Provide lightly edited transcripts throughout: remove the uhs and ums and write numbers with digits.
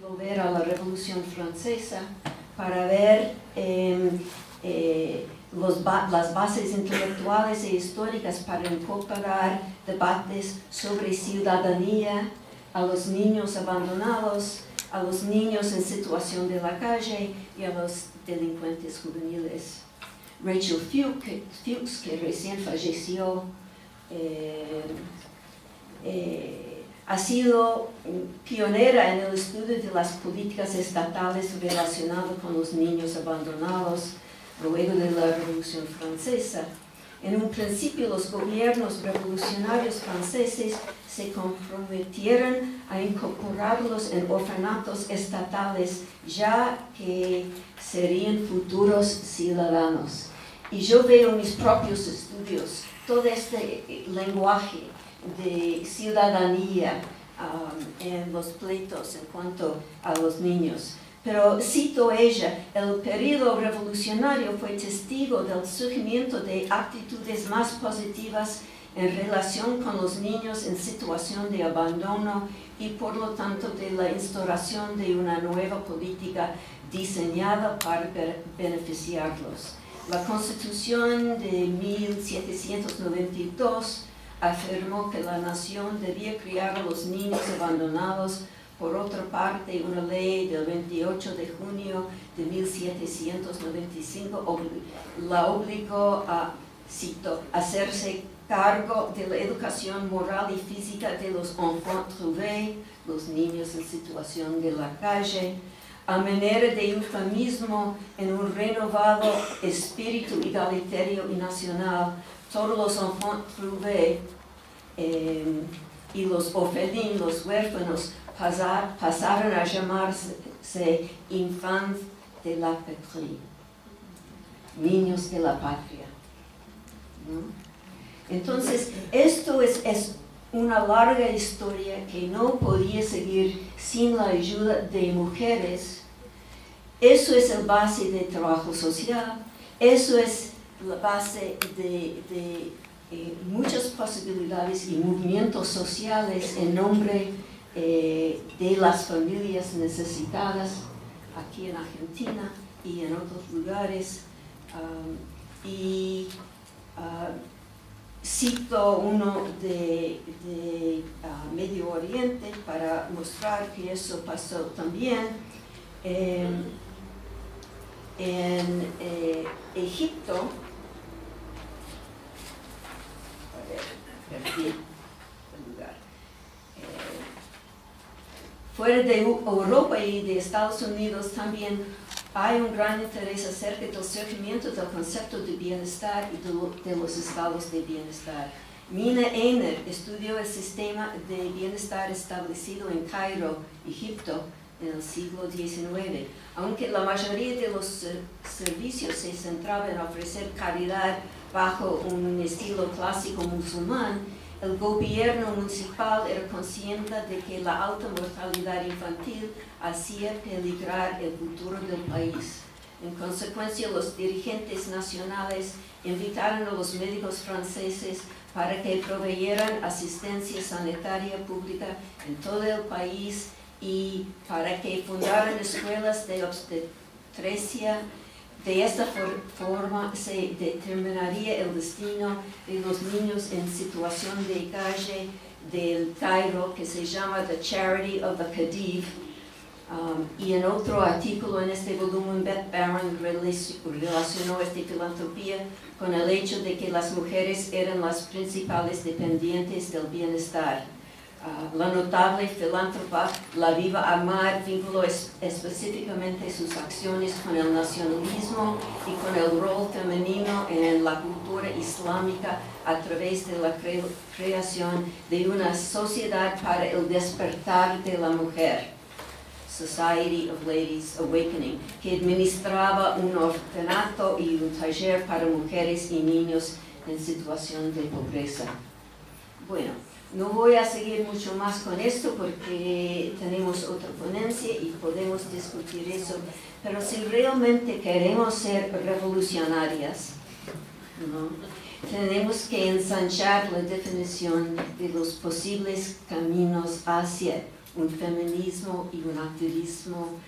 volver a la Revolución Francesa para ver las bases intelectuales e históricas para incorporar debates sobre ciudadanía, a los niños abandonados, a los niños en situación de la calle y a los delincuentes juveniles. Rachel Fuchs, que recién falleció, ha sido pionera en el estudio de las políticas estatales relacionadas con los niños abandonados luego de la Revolución Francesa. En un principio, los gobiernos revolucionarios franceses se comprometieron a incorporarlos en orfanatos estatales, ya que serían futuros ciudadanos. Y yo veo en mis propios estudios todo este lenguaje de ciudadanía en los pleitos en cuanto a los niños. Pero cito ella, el periodo revolucionario fue testigo del surgimiento de actitudes más positivas en relación con los niños en situación de abandono y por lo tanto de la instauración de una nueva política diseñada para beneficiarlos. La Constitución de 1792 afirmó que la nación debía criar a los niños abandonados. Por otra parte, una ley del 28 de junio de 1795 la obligó a, cito, hacerse cargo de la educación moral y física de los enfants trouvés, los niños en situación de la calle, a manera de eufemismo en un renovado espíritu igualitario y nacional. Todos los enfants trouvés y los orphelins, los huérfanos, pasaron a llamarse infants de la patrie, niños de la patria, ¿no? Entonces, esto es una larga historia que no podía seguir sin la ayuda de mujeres. Eso es la base de trabajo social, eso es la base de muchas posibilidades y movimientos sociales en nombre de las familias necesitadas aquí en Argentina y en otros lugares. Cito uno de Medio Oriente para mostrar que eso pasó también. En Egipto, perdí el lugar. Fuera de Europa y de Estados Unidos también hay un gran interés acerca del surgimiento del concepto de bienestar y de los estados de bienestar. Mina Einer estudió el sistema de bienestar establecido en Cairo, Egipto, en el siglo XIX. Aunque la mayoría de los servicios se centraba en ofrecer caridad bajo un estilo clásico musulmán, el gobierno municipal era consciente de que la alta mortalidad infantil hacía peligrar el futuro del país. En consecuencia, los dirigentes nacionales invitaron a los médicos franceses para que proveyeran asistencia sanitaria pública en todo el país y para que fundaran escuelas de obstetricia. De esta forma se determinaría el destino de los niños en situación de calle del Cairo, que se llama The Charity of the Khedive. Y en otro artículo en este volumen, Beth Barron relacionó esta filantropía con el hecho de que las mujeres eran las principales dependientes del bienestar. La notable filántropa La Viva Amar vinculó específicamente sus acciones con el nacionalismo y con el rol femenino en la cultura islámica a través de la creación de una sociedad para el despertar de la mujer, Society of Ladies Awakening, que administraba un orfanato y un taller para mujeres y niños en situación de pobreza. Bueno, no voy a seguir mucho más con esto porque tenemos otra ponencia y podemos discutir eso, pero si realmente queremos ser revolucionarias, ¿no?, tenemos que ensanchar la definición de los posibles caminos hacia un feminismo y un activismo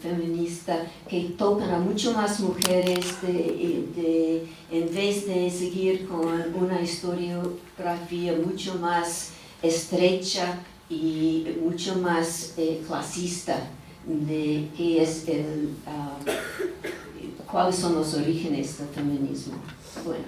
feminista que tocan a mucho más mujeres en vez de seguir con una historiografía mucho más estrecha y mucho más clasista de qué es cuáles son los orígenes del feminismo. Bueno.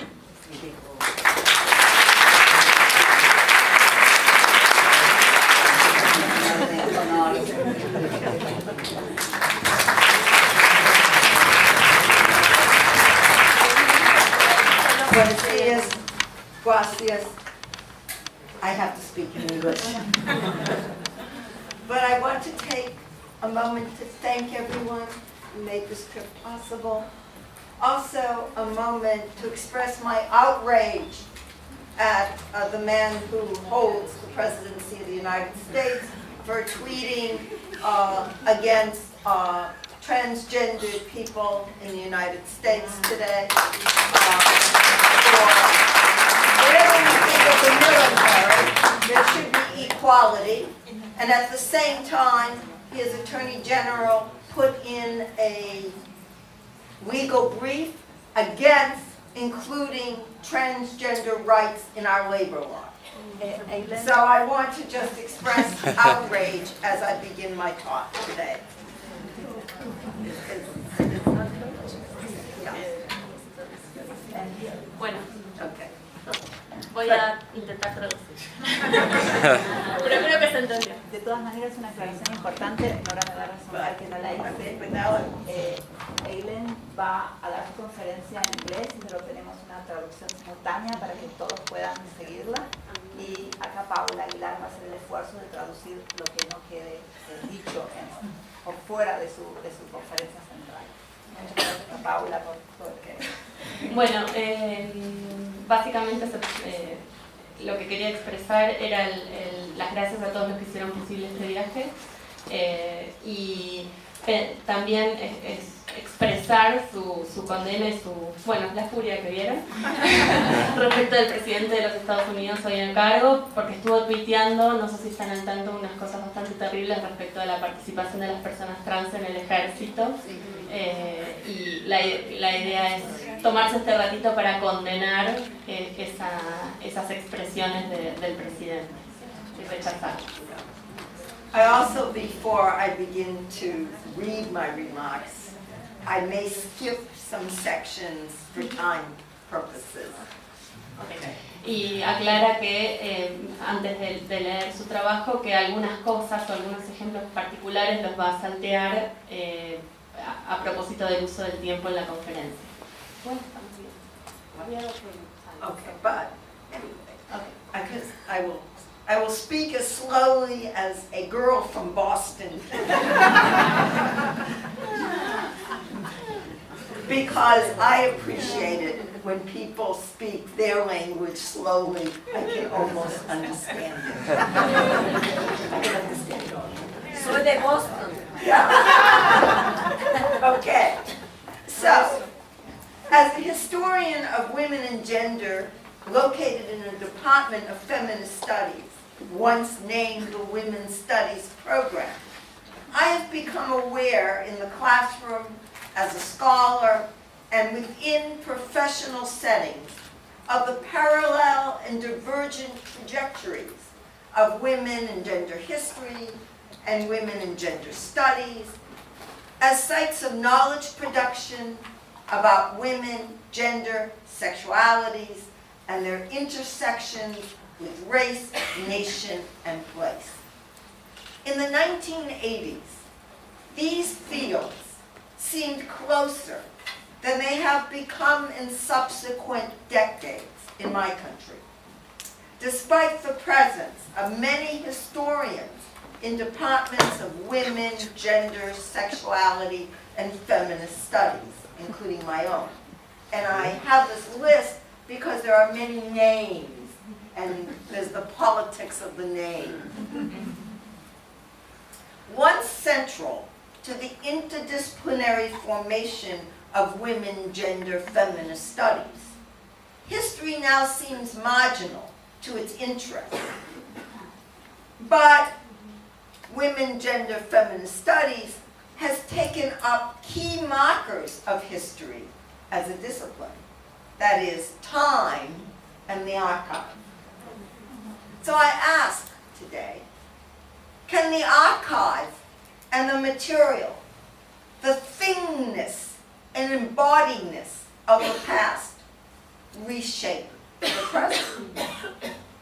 Buenos días, gracias. I have to speak in English. But I want to take a moment to thank everyone who made this trip possible. Also, a moment to express my outrage at the man who holds the presidency of the United States for tweeting against transgendered people in the United States today. Whenever we think of the military, there should be equality, and at the same time, his Attorney General put in a legal brief against including transgender rights in our labor law. So I want to just express outrage as I begin my talk today. Bueno, Okay. voy a intentar traducir. Pero creo que se entendió. De todas maneras, una aclaración importante, ahora me da razón al que no la hice. Eileen va a dar su conferencia en inglés y solo tenemos una traducción simultánea para que todos puedan seguirla. Y acá Paula Aguilar va a hacer el esfuerzo de traducir lo que no quede dicho por fuera de su conferencia central. Muchas gracias a Paula por todo que... Bueno, básicamente lo que quería expresar era las gracias a todos los que hicieron posible este viaje y también es expresar su condena y la furia que vieron respecto del presidente de los Estados Unidos hoy en cargo, porque estuvo tuiteando, no sé si están al tanto, unas cosas bastante terribles respecto de la participación de las personas trans en el ejército. Y la idea es tomarse este ratito para condenar esas expresiones del presidente y rechazar. I also, before I begin to read my remarks, I may skip some sections for time purposes. Okay. Y aclara que antes de leer su trabajo, que algunas cosas o algunos ejemplos particulares los va a saltear a propósito del uso del tiempo en la conferencia. Bueno, estamos bien. Okay, but anyway, I will speak as slowly as a girl from Boston. Because I appreciate it when people speak their language slowly. I can almost understand it. I can understand it all. Soy de Boston. Okay. So, as a historian of women and gender located in the Department of Feminist Studies, once named the Women's Studies program, I have become aware in the classroom, as a scholar, and within professional settings of the parallel and divergent trajectories of women in gender history and women in gender studies as sites of knowledge production about women, gender, sexualities, and their intersections with race, nation, and place. In the 1980s, these fields seemed closer than they have become in subsequent decades in my country, despite the presence of many historians in departments of women, gender, sexuality, and feminist studies, including my own. And I have this list because there are many names, and there's the politics of the name. Once central to the interdisciplinary formation of women, gender, feminist studies, history now seems marginal to its interests. But women, gender, feminist studies has taken up key markers of history as a discipline. That is, time and the archive. So I ask today, can the archive and the material, the thingness and embodiedness of the past, reshape the present?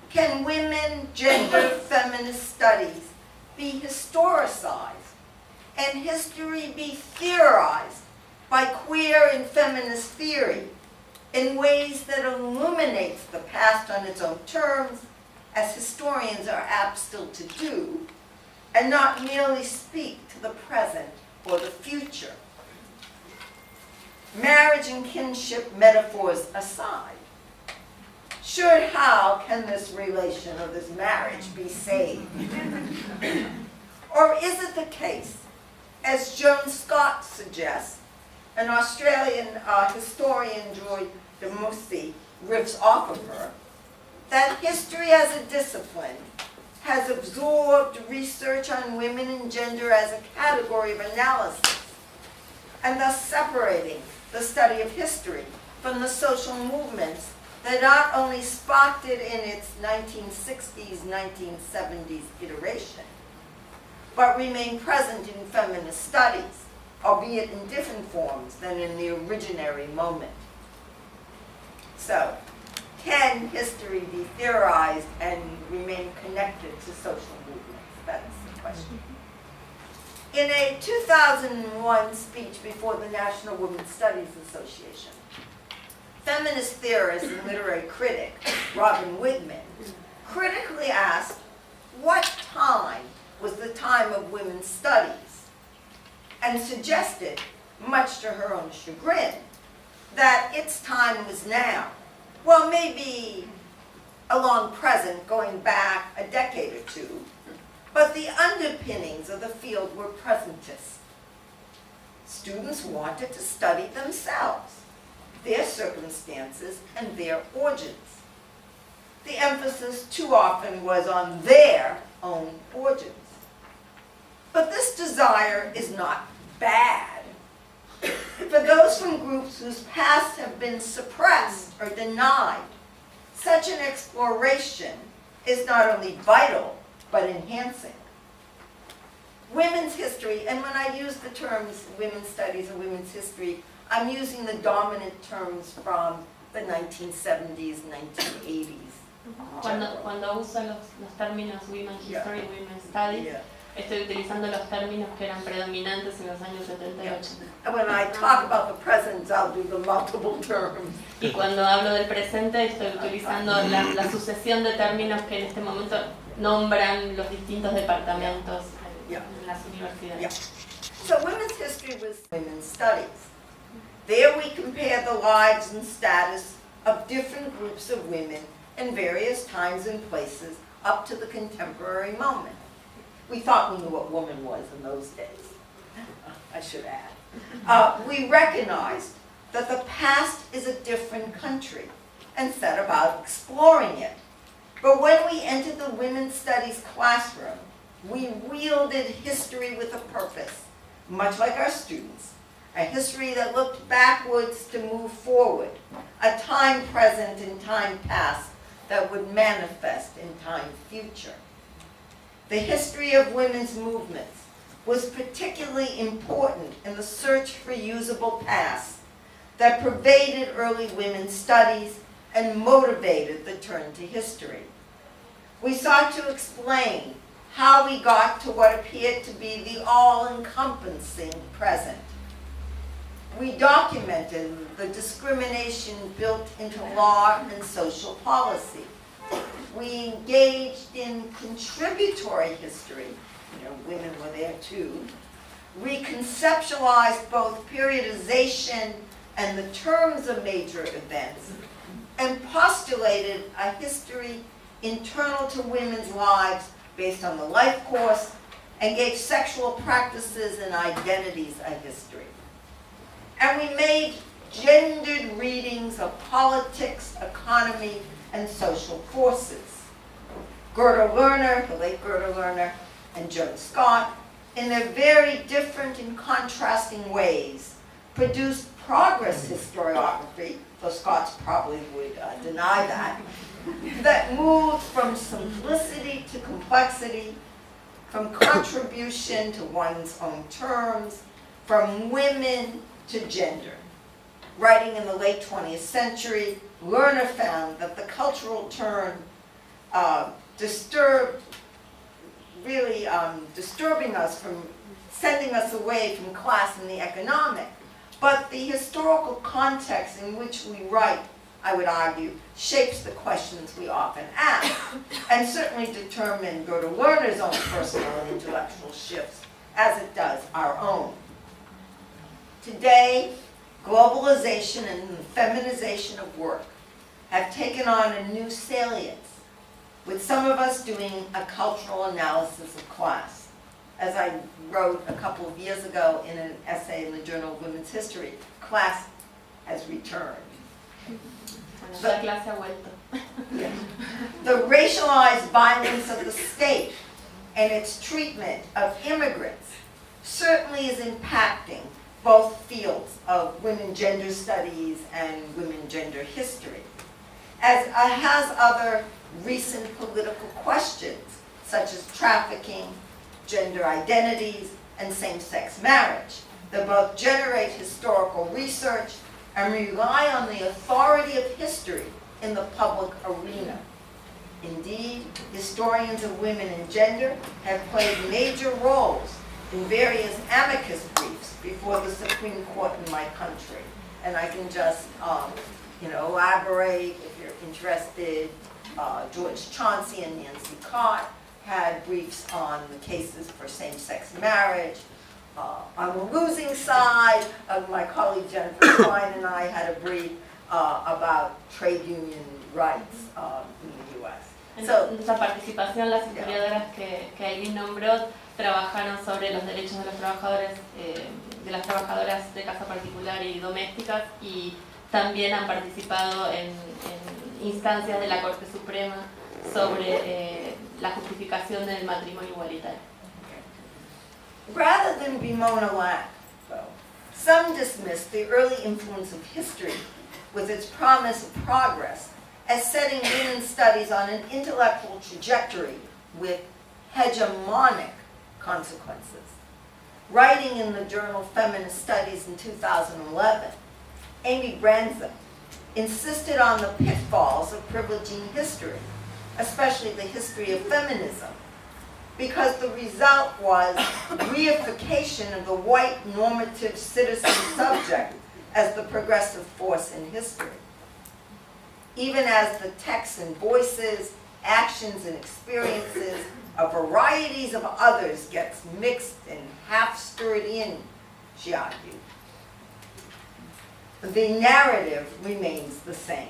Can women, gender, feminist studies be historicized and history be theorized by queer and feminist theory in ways that illuminates the past on its own terms, as historians are apt still to do, and not merely speak to the present or the future? Marriage and kinship metaphors aside, how can this relation or this marriage be saved? Or is it the case, as Joan Scott suggests, an Australian historian, Joy DeMussy, riffs off of her, that history as a discipline has absorbed research on women and gender as a category of analysis, and thus separating the study of history from the social movements that not only sparked it in its 1960s, 1970s iteration, but remain present in feminist studies, albeit in different forms than in the originary moment. So, can history be theorized and remain connected to social movements? That's the question. In a 2001 speech before the National Women's Studies Association, feminist theorist and literary critic Robin Wigman critically asked, what time was the time of women's studies? And suggested, much to her own chagrin, that its time was now. Well, maybe a long present going back a decade or two, but the underpinnings of the field were presentist. Students wanted to study themselves, their circumstances, and their origins. The emphasis too often was on their own origins. But this desire is not bad. For those from groups whose pasts have been suppressed or denied, such an exploration is not only vital, but enhancing. Women's history, and when I use the terms women's studies and women's history, I'm using the dominant terms from the 1970s, 1980s. Cuando uso los términos women's history, women's studies, estoy utilizando los términos que eran predominantes en los años 70 y 80. And when I talk about the present, I'll do the multiple terms. Y cuando hablo del presente, estoy utilizando la sucesión de términos que en este momento nombran los distintos departamentos en las universidades. So women's history was women's studies. There we compare the lives and status of different groups of women in various times and places up to the contemporary moment. We thought we knew what woman was in those days, I should add. We recognized that the past is a different country and set about exploring it. But when we entered the women's studies classroom, we wielded history with a purpose, much like our students, a history that looked backwards to move forward, a time present and time past that would manifest in time future. The history of women's movements was particularly important in the search for usable past that pervaded early women's studies and motivated the turn to history. We sought to explain how we got to what appeared to be the all-encompassing present. We documented the discrimination built into law and social policy. We engaged in contributory history, women were there too, reconceptualized both periodization and the terms of major events, and postulated a history internal to women's lives based on the life course, and gave sexual practices and identities a history. And we made gendered readings of politics, economy, and social forces. Gerda Lerner, the late Gerda Lerner, and Joan Scott, in their very different and contrasting ways, produced progress historiography, though Scott's probably would deny that moved from simplicity to complexity, from contribution to one's own terms, from women to gender. Writing in the late 20th century, Lerner found that the cultural turn disturbing us, from sending us away from class and the economic. But the historical context in which we write, I would argue, shapes the questions we often ask, and certainly go to Lerner's own personal and intellectual shifts, as it does our own. Today, globalization and the feminization of work have taken on a new salience, with some of us doing a cultural analysis of class. As I wrote a couple of years ago in an essay in the Journal of Women's History, class has returned. The racialized violence of the state and its treatment of immigrants certainly is impacting both fields of women gender studies and women gender history, as has other recent political questions, such as trafficking, gender identities, and same-sex marriage, that both generate historical research and rely on the authority of history in the public arena. Indeed, historians of women and gender have played major roles in various amicus briefs before the Supreme Court in my country. And I can just elaborate if you're interested. George Chauncey and Nancy Cott had briefs on the cases for same-sex marriage. On the losing side, my colleague Jennifer Klein and I had a brief about trade union rights in the U.S. En nuestra participación, las historiadoras que Eileen nombró trabajaron sobre los derechos de los trabajadores, de las trabajadoras de casa particular y domésticas, y también han participado en instancias de la Corte Suprema sobre la justificación del matrimonio igualitario. Rather than bemoan a lack, though, some dismiss the early influence of history with its promise of progress as setting women's studies on an intellectual trajectory with hegemonic consequences. Writing in the journal Feminist Studies in 2011, Amy Branza insisted on the pitfalls of privileging history, especially the history of feminism, because the result was reification of the white normative citizen subject as the progressive force in history. Even as the texts and voices, actions and experiences of varieties of others gets mixed and half stirred in, she argued, the narrative remains the same.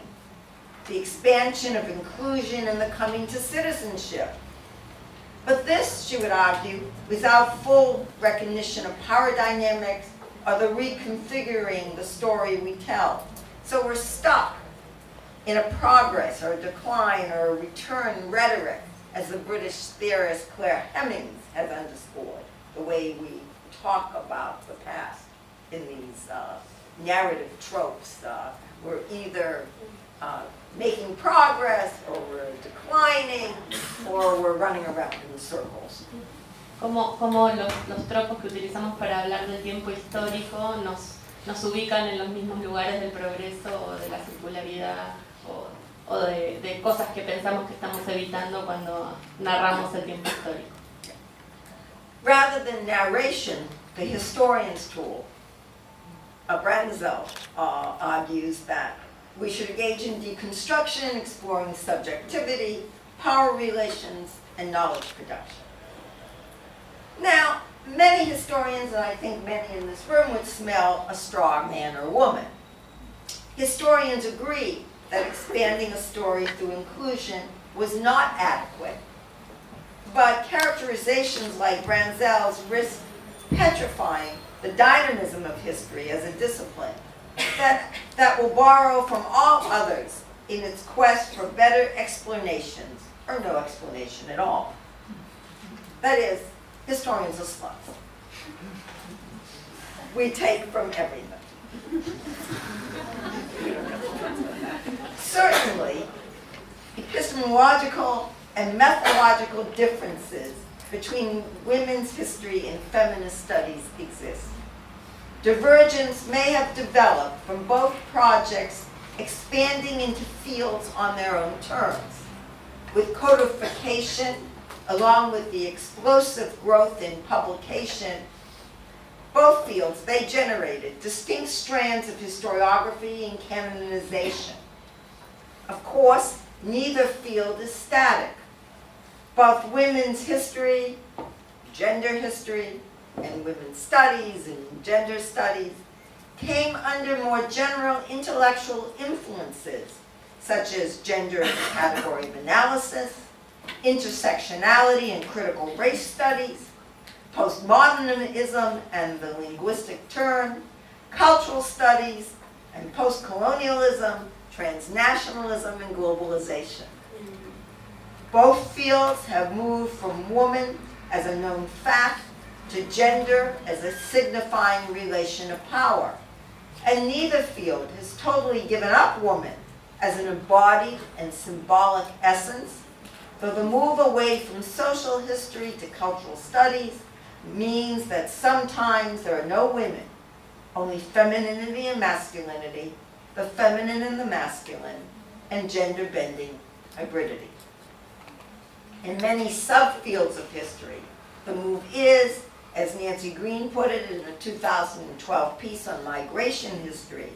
The expansion of inclusion and the coming to citizenship. But this, she would argue, without full recognition of power dynamics or the reconfiguring the story we tell. So we're stuck in a progress or a decline or a return rhetoric, as the British theorist Claire Hemmings has underscored, the way we talk about the past in these narrative tropes. We're either making progress, or we're declining, or we're running around in circles. Como los tropos que utilizamos para hablar del tiempo histórico nos ubican en los mismos lugares del progreso o de la circularidad o de cosas que pensamos que estamos evitando cuando narramos el tiempo histórico. Rather than narration, the historian's tool, Branzel argues that we should engage in deconstruction, exploring subjectivity, power relations, and knowledge production. Now, many historians, and I think many in this room, would smell a straw man or woman. Historians agree that expanding a story through inclusion was not adequate, but characterizations like Branzel's risk petrifying the dynamism of history as a discipline that will borrow from all others in its quest for better explanations, or no explanation at all. That is, historians are sluts. We take from everything. Certainly, epistemological and methodological differences between women's history and feminist studies exist. Divergence may have developed from both projects expanding into fields on their own terms. With codification, along with the explosive growth in publication, both fields, they generated distinct strands of historiography and canonization. Of course, neither field is static. Both women's history, gender history, and women's studies and gender studies came under more general intellectual influences, such as gender as a category of analysis, intersectionality and critical race studies, postmodernism and the linguistic turn, cultural studies, and postcolonialism, transnationalism, and globalization. Both fields have moved from woman as a known fact to gender as a signifying relation of power. And neither field has totally given up woman as an embodied and symbolic essence, though the move away from social history to cultural studies means that sometimes there are no women, only femininity and masculinity, the feminine and the masculine, and gender-bending hybridity. In many subfields of history, the move is, as Nancy Green put it in a 2012 piece on migration history,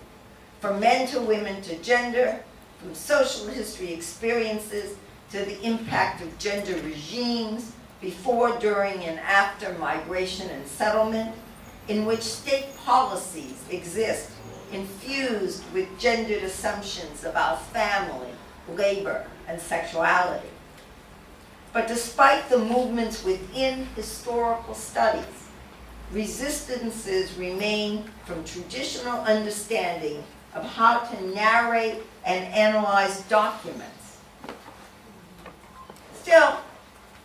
from men to women to gender, from social history experiences to the impact of gender regimes before, during, and after migration and settlement, in which state policies exist infused with gendered assumptions about family, labor, and sexuality. But despite the movements within historical studies, resistances remain from traditional understanding of how to narrate and analyze documents. Still,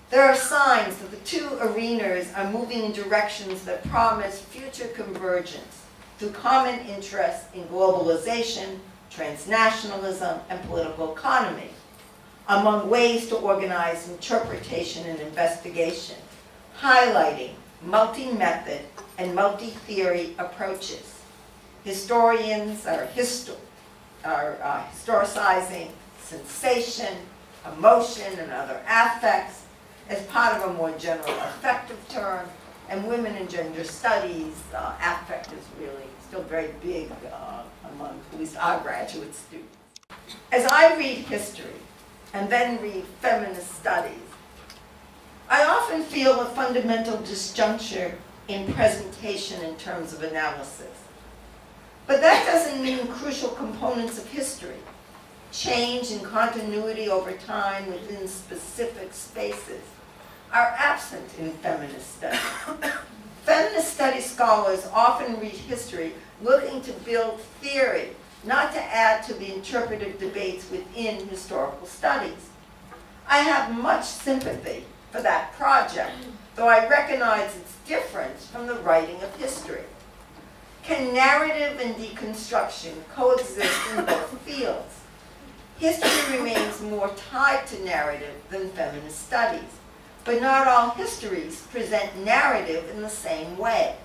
there are signs that the two arenas are moving in directions that promise future convergence through common interests in globalization, transnationalism, and political economy, among ways to organize interpretation and investigation, highlighting multi-method and multi-theory approaches. Historians are historicizing sensation, emotion, and other affects as part of a more general affective term, and women and gender studies, affect is really still very big among at least our graduate students. As I read history, and then read feminist studies, I often feel a fundamental disjuncture in presentation in terms of analysis. But that doesn't mean crucial components of history, change and continuity over time within specific spaces, are absent in feminist studies. Feminist studies scholars often read history looking to build theory, not to add to the interpretive debates within historical studies. I have much sympathy for that project, though I recognize its difference from the writing of history. Can narrative and deconstruction coexist in both fields? History remains more tied to narrative than feminist studies, but not all histories present narrative in the same way.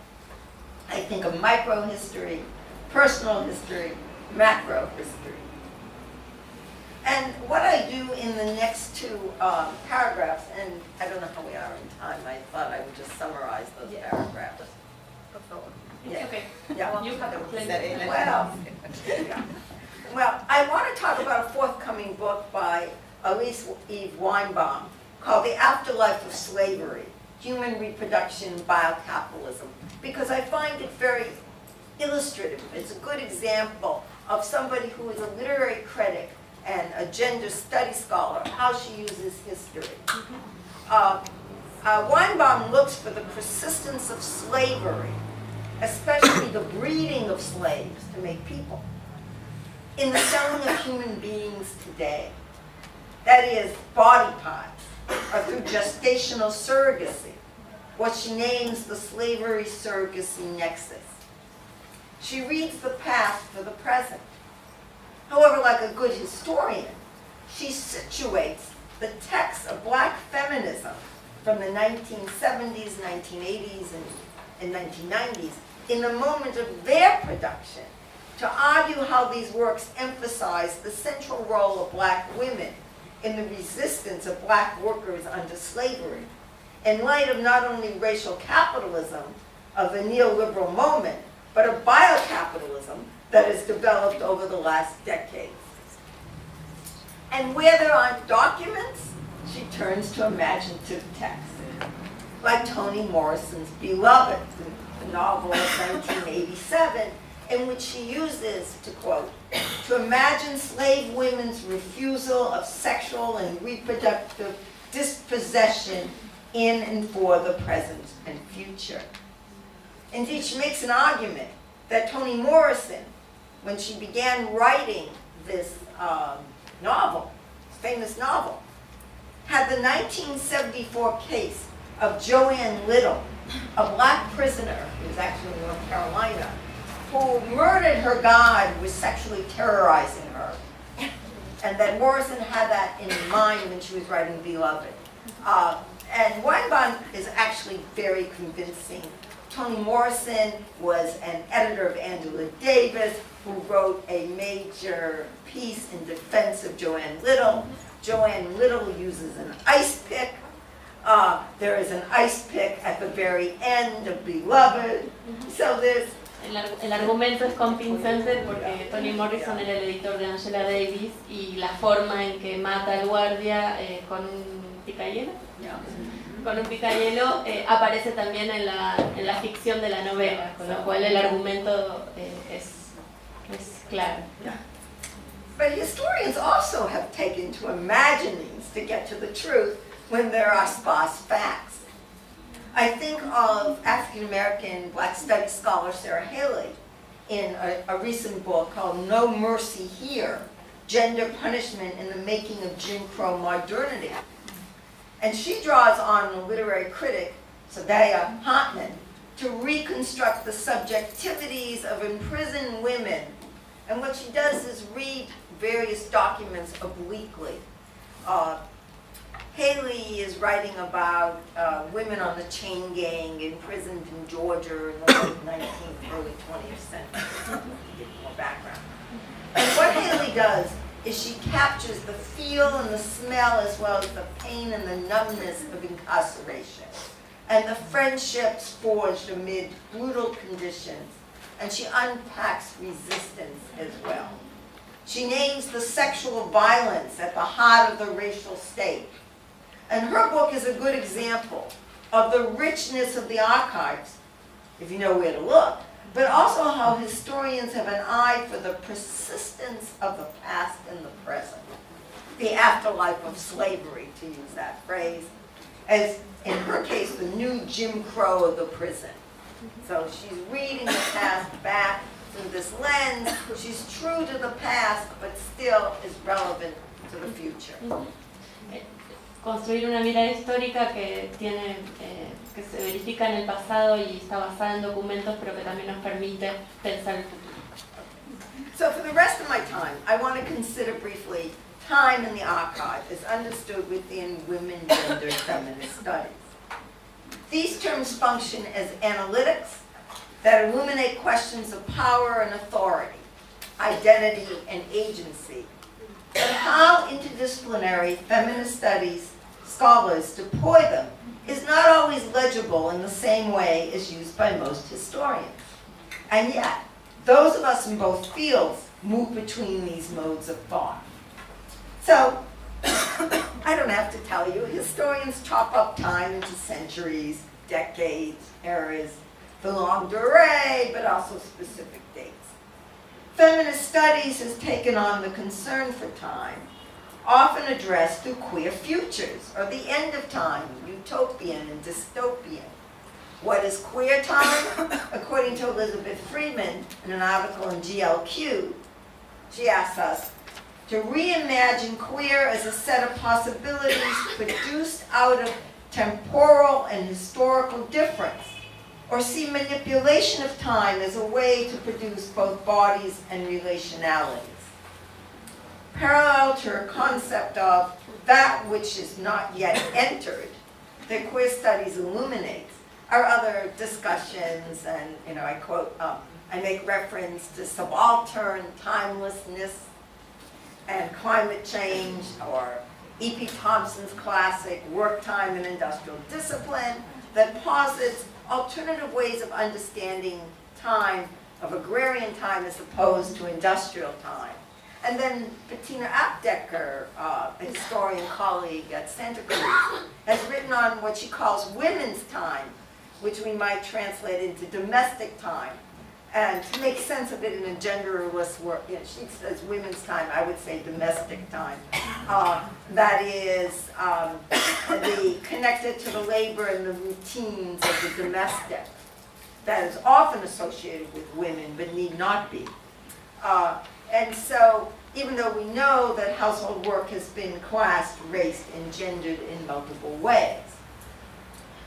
I think of microhistory, personal history, macro history. And what I do in the next two paragraphs, and I don't know how we are in time, I thought I would just summarize those paragraphs. It's okay. Yeah. You have plenty. Well, I want to talk about a forthcoming book by Elise Eve Weinbaum called The Afterlife of Slavery, Human Reproduction and Biocapitalism, because I find it very illustrative. It's a good example of somebody who is a literary critic and a gender studies scholar, how she uses history. Weinbaum looks for the persistence of slavery, especially the breeding of slaves to make people, in the selling of human beings today. That is, body parts, or through gestational surrogacy, what she names the slavery-surrogacy nexus. She reads the past for the present. However, like a good historian, she situates the texts of black feminism from the 1970s, 1980s, and 1990s in the moment of their production to argue how these works emphasize the central role of black women in the resistance of black workers under slavery, in light of not only racial capitalism of the neoliberal moment, but of biocapitalism that has developed over the last decades. And where there aren't documents, she turns to imaginative text, like Toni Morrison's Beloved, the novel of 1987, in which she uses, to quote, to imagine slave women's refusal of sexual and reproductive dispossession in and for the present and future. Indeed, she makes an argument that Toni Morrison, when she began writing this novel, famous novel, had the 1974 case of Joanne Little, a black prisoner, who was actually in North Carolina, who murdered her God and was sexually terrorizing her. And that Morrison had that in mind when she was writing Beloved. And Weinbaum is actually very convincing. Toni Morrison was an editor of Angela Davis, who wrote a major piece in defense of Joanne Little. Joanne Little uses an ice pick. There is an ice pick at the very end of Beloved. So there's... El argumento es convincente porque Toni Morrison era el editor de Angela Davis y la forma en que mata al guardia con un picayelo, con un picayelo aparece también en la ficción de la novela, con lo cual el argumento es claro. But historians also have taken to imaginings to get to the truth when there are sparse facts. I think of African-American Black Studies scholar Sarah Haley in a recent book called No Mercy Here, Gender Punishment in the Making of Jim Crow Modernity. And she draws on the literary critic, Sadaya Hartman, to reconstruct the subjectivities of imprisoned women. And what she does is read various documents obliquely. Haley is writing about women on the chain gang imprisoned in Georgia in the late 19th, early 20th century. Give more background. And what Haley does is she captures the feel and the smell as well as the pain and the numbness of incarceration and the friendships forged amid brutal conditions. And she unpacks resistance as well. She names the sexual violence at the heart of the racial state. And her book is a good example of the richness of the archives, if you know where to look, but also how historians have an eye for the persistence of the past and the present, the afterlife of slavery, to use that phrase, as in her case, the new Jim Crow of the prison. So she's reading the past back through this lens. She's true to the past, but still is relevant to the future. Construir una mirada histórica que tiene que se verifica en el pasado y está basada en documentos, pero que también nos permite pensar el futuro. So for the rest of my time, I want to consider briefly time in the archive as understood within women, gender, feminist studies. These terms function as analytics that illuminate questions of power and authority, identity and agency, and how interdisciplinary feminist studies scholars deploy them is not always legible in the same way as used by most historians. And yet, those of us in both fields move between these modes of thought. So, I don't have to tell you, historians chop up time into centuries, decades, eras, the longue durée, but also specific dates. Feminist studies has taken on the concern for time, often addressed through queer futures, or the end of time, utopian and dystopian. What is queer time? According to Elizabeth Freeman in an article in GLQ, she asks us, to reimagine queer as a set of possibilities produced out of temporal and historical difference, or see manipulation of time as a way to produce both bodies and relationalities. Parallel to her concept of that which is not yet entered, that queer studies illuminates, are other discussions, and I quote, I make reference to subaltern timelessness and climate change, or E.P. Thompson's classic Work Time and Industrial Discipline, that posits alternative ways of understanding time, of agrarian time as opposed to industrial time. And then Bettina Apdecker, a historian colleague at Santa Cruz, has written on what she calls women's time, which we might translate into domestic time. And to make sense of it in a genderless word, she says women's time, I would say domestic time. That is connected to the labor and the routines of the domestic. That is often associated with women, but need not be. And so, even though we know that household work has been classed, raced, and gendered in multiple ways,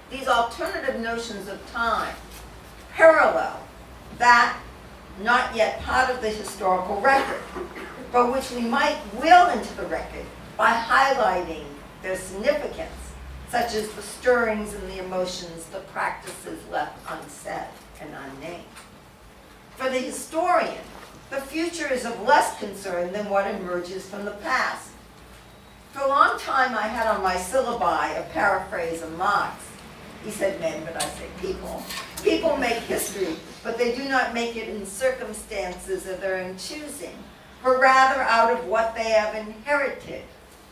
these alternative notions of time parallel that not yet part of the historical record, but which we might will into the record by highlighting their significance, such as the stirrings and the emotions, the practices left unsaid and unnamed. For the historian, the future is of less concern than what emerges from the past. For a long time, I had on my syllabi a paraphrase of Marx. He said men, but I say people. People make history, but they do not make it in circumstances of their own choosing, but rather out of what they have inherited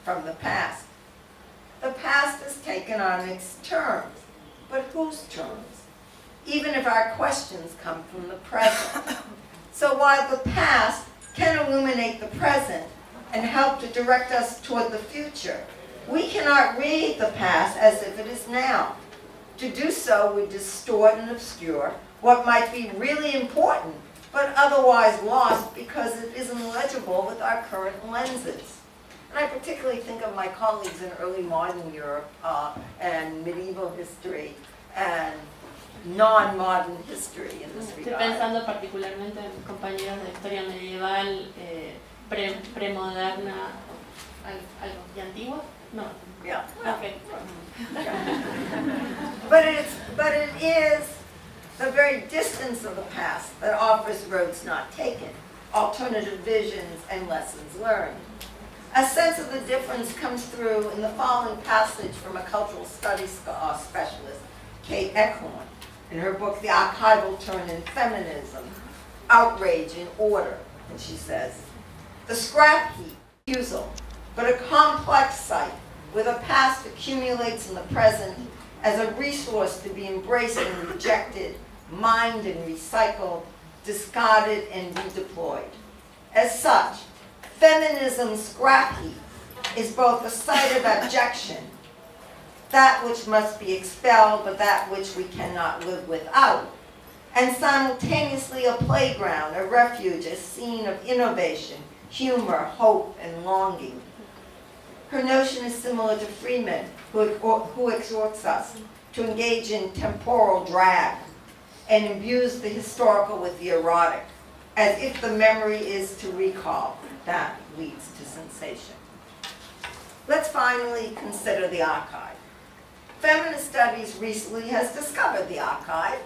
from the past. The past is taken on its terms, but whose terms? Even if our questions come from the present. So while the past can illuminate the present and help to direct us toward the future, we cannot read the past as if it is now. To do so would distort and obscure what might be really important, but otherwise lost because it isn't legible with our current lenses. And I particularly think of my colleagues in early modern Europe and medieval history and non-modern history in this regard. Estoy pensando particularmente en compañeros de historia medieval, premoderna, algo y antigua. No. Yeah. Okay. But it is the very distance of the past that offers roads not taken, alternative visions, and lessons learned. A sense of the difference comes through in the following passage from a cultural studies specialist, Kate Eckhorn, in her book, The Archival Turn in Feminism, Outrage in Order. And she says, the scrap heap, refusal, but a complex site where the past accumulates in the present as a resource to be embraced and rejected, mined and recycled, discarded and redeployed. As such, feminism's scrap heap is both a site of abjection, that which must be expelled, but that which we cannot live without, and simultaneously a playground, a refuge, a scene of innovation, humor, hope, and longing. Her notion is similar to Freeman, who exhorts us to engage in temporal drag and imbues the historical with the erotic, as if the memory is to recall. That leads to sensation. Let's finally consider the archive. Feminist studies recently has discovered the archive.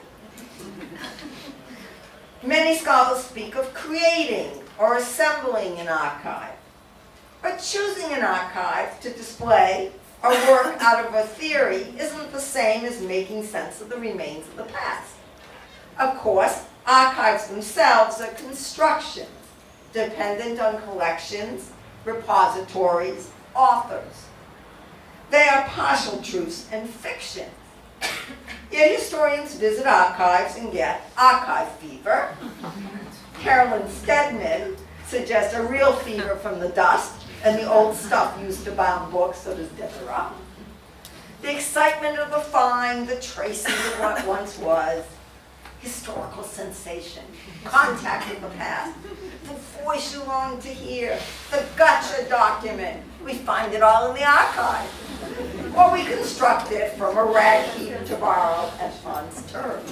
Many scholars speak of creating or assembling an archive. But choosing an archive to display or work out of a theory isn't the same as making sense of the remains of the past. Of course, archives themselves are constructions dependent on collections, repositories, authors. They are partial truths and fiction. Yet historians visit archives and get archive fever. Carolyn Stedman suggests a real fever from the dust and the old stuff used to bound books, so does Deborah. The excitement of the find, the tracing of what once was. historical sensation, contact with the past, the voice you long to hear, the gotcha document. We find it all in the archive. Or we construct it from a rag heap, to borrow Eppon's terms.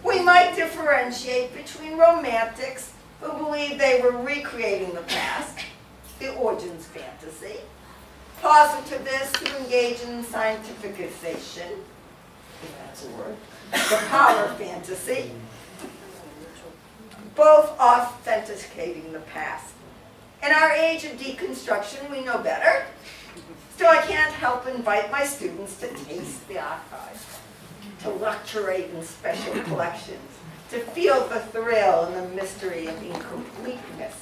We might differentiate between romantics who believe they were recreating the past, the origins fantasy, positivists who engage in scientificization, if that's a word, the power fantasy, both authenticating the past. In our age of deconstruction, we know better. Still, I can't help invite my students to taste the archive, to luxuriate in special collections, to feel the thrill and the mystery of incompleteness.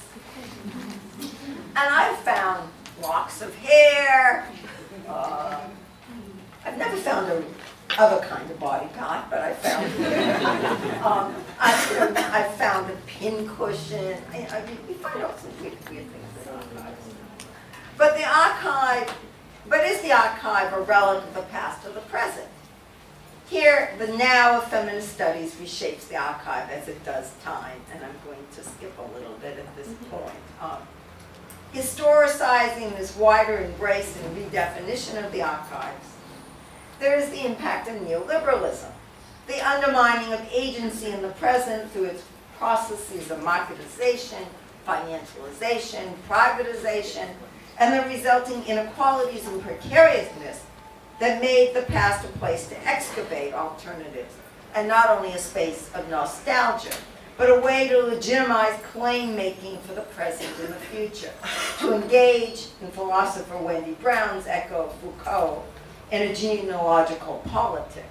And I've found locks of hair. I've never found a other kind of body part, but I found I found a pin cushion. I mean, we find all some weird things in archives. But is the archive a relic of the past or the present? Here, the now of feminist studies reshapes the archive as it does time, and I'm going to skip a little bit at this point. Historicizing this wider embrace and redefinition of the archives, there is the impact of neoliberalism, the undermining of agency in the present through its processes of marketization, financialization, privatization, and the resulting inequalities and precariousness that made the past a place to excavate alternatives, and not only a space of nostalgia, but a way to legitimize claim-making for the present and the future, to engage in philosopher Wendy Brown's echo of Foucault in a genealogical politics.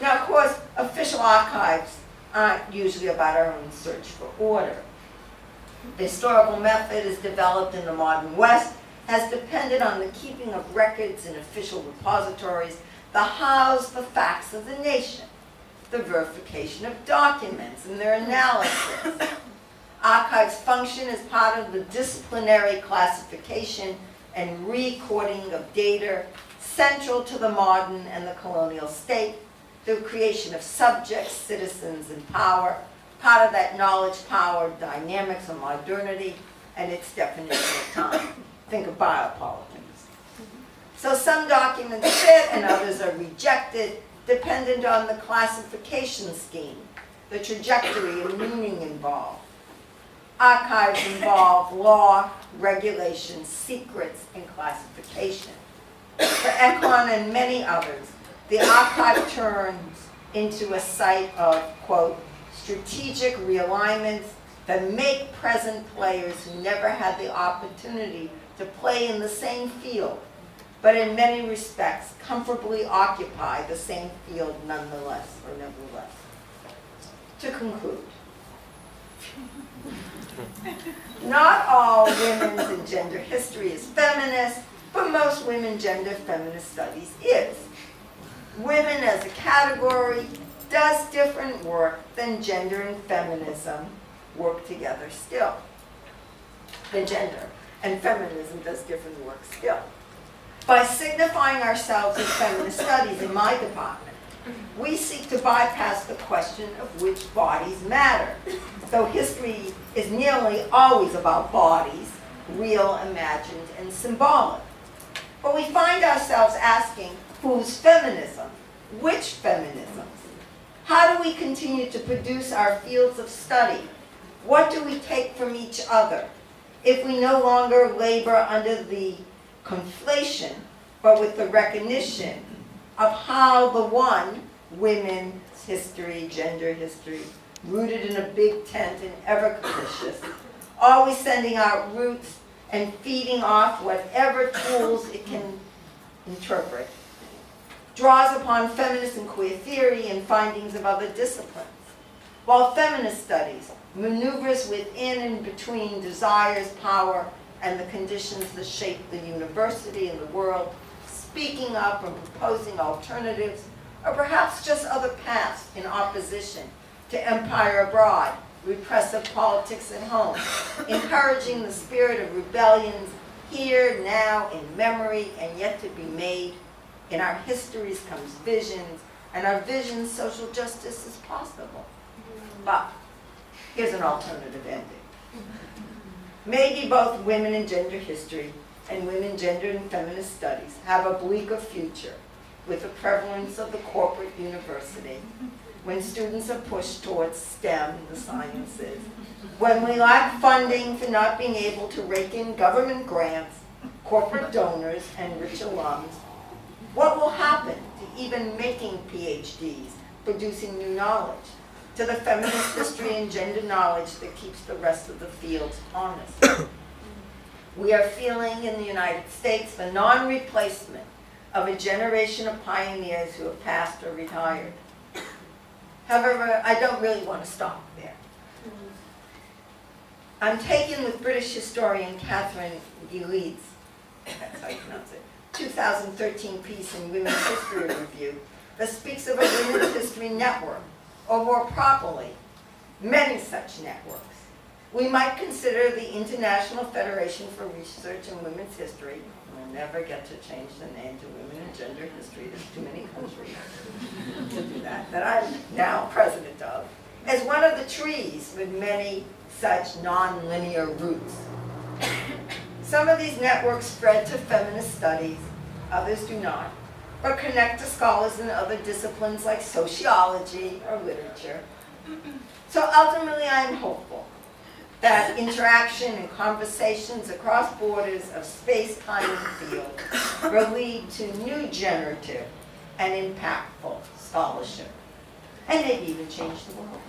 Now, of course, official archives aren't usually about our own search for order. The historical method as developed in the modern West has depended on the keeping of records in official repositories that house the facts of the nation, the verification of documents and their analysis. Archives function as part of the disciplinary classification and recording of data central to the modern and the colonial state, the creation of subjects, citizens, and power, part of that knowledge-power dynamics of modernity and its definition of time. Think of biopolitics. So some documents fit and others are rejected, dependent on the classification scheme, the trajectory and meaning involved. Archives involve law, regulation, secrets, and classification. For Econ and many others, the archive turns into a site of, quote, strategic realignments that make present players who never had the opportunity to play in the same field, but in many respects comfortably occupy the same field nonetheless, or nevertheless. To conclude, not all women's and gender history is feminist, but most women gender feminist studies is. Women as a category does different work than gender and feminism work together still. The gender and feminism does different work still. By signifying ourselves as feminist studies in my department, we seek to bypass the question of which bodies matter. Though history is nearly always about bodies, real, imagined, and symbolic. But we find ourselves asking, whose feminism? Which feminisms? How do we continue to produce our fields of study? What do we take from each other if we no longer labor under the conflation, but with the recognition of how the one, women's history, gender history, rooted in a big tent and ever capricious, always sending out roots and feeding off whatever tools it can interpret, draws upon feminist and queer theory and findings of other disciplines, while feminist studies maneuvers within and between desires, power, and the conditions that shape the university and the world, speaking up and proposing alternatives, or perhaps just other paths in opposition to empire abroad, repressive politics at home, encouraging the spirit of rebellions here, now, in memory, and yet to be made. In our histories comes visions, and our vision social justice is possible. But here's an alternative ending. Maybe both women and gender history and women, gender, and feminist studies have a bleaker future with the prevalence of the corporate university, when students are pushed towards STEM, the sciences, when we lack funding for not being able to rake in government grants, corporate donors, and rich alums. What will happen to even making PhDs, producing new knowledge, to the feminist history and gender knowledge that keeps the rest of the fields honest? We are feeling in the United States the non-replacement of a generation of pioneers who have passed or retired. However, I don't really want to stop there. I'm taken with British historian Catherine Gilleed's, that's how you pronounce it, 2013 piece in Women's History Review that speaks of a women's history network, or more properly, many such networks. We might consider the International Federation for Research in Women's History. We'll never get to change the name to Women and Gender History. There's too many countries to do that I'm now president of, as one of the trees with many such non-linear roots. Some of these networks spread to feminist studies, others do not, but connect to scholars in other disciplines like sociology or literature. So ultimately, I am hopeful that interaction and conversations across borders of space, time, and field will lead to new generative and impactful scholarship, and maybe even change the world.